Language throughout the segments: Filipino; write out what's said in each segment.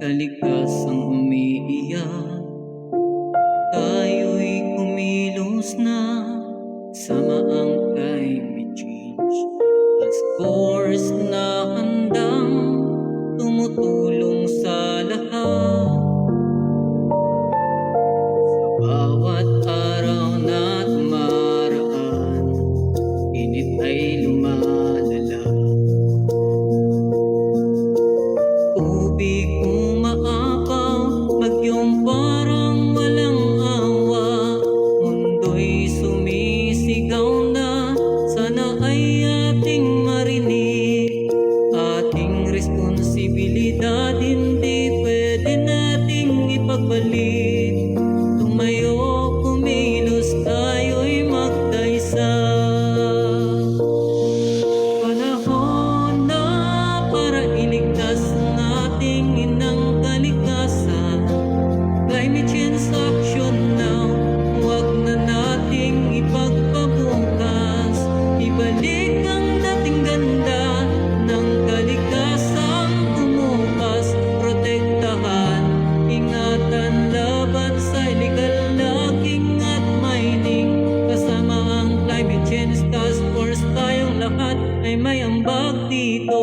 Kalikasang umiiyak, tayo'y kumilos na. Sama ang climate change task force na handang tumutulong sa lahat. Sa bawat araw na dumaraan, init ay lumalala. Tubig umaapaw, bagyong parang walang awa. Mundo'y sumisigaw na, sana ay ating marinig. Ating responsibilidad hindi pwede nating ipagbalik. Tumayo, kumilos, tayo'y magkaisa. Panahon na para iligtas ang ating inang kalikasan. Climate change action now, huwag na nating ipagpabukas. Ibalik ang dating ganda ng kalikasang tumupas. Protektahan, ingatan, laban sa illegal logging at mining. Kasama ang climate change task force, tayong lahat ay may ambag dito.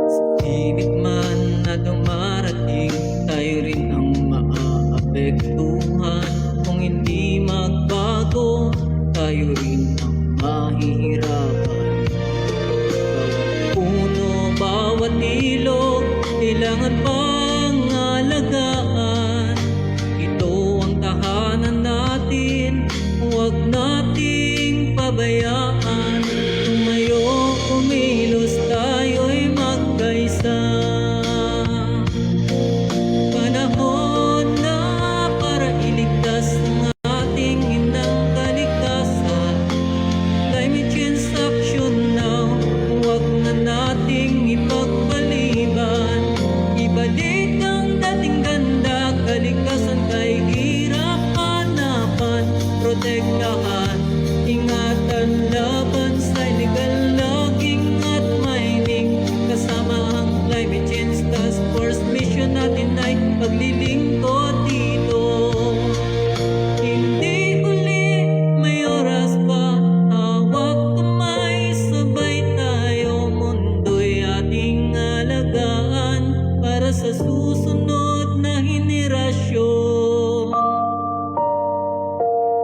Sa init man na dumarating, tayo rin ang maaapektuhan. Kung hindi magbago, tayo rin ang mahihirapan. Bawat puno, bawat ilog, kailangan pang alagaan. Ito ang tahanan natin, huwag nating pabayaan. Tumayo, kumilos, tayo'y magkaisa. Panahon na para iligtas ang ating inang kalikasan. Climate change action now, huwag na nating ipagpaliban. Ibalik ang dating ganda, kalikasan kay hirap-hanapan. Protektahan, ingatan, laban sa illegal logging at mining. Kasama ang climate change task force, mission natin ay paglilingkod dito. Hindi huli, may oras pa, hawak kamay, sabay tayo. Mundo'y ating alagaan para sa susunod na henerasyon.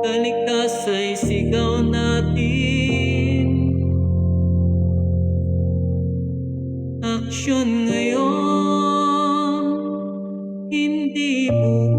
Kalikas ay sigaw natin, aksyon ngayon, hindi bukas.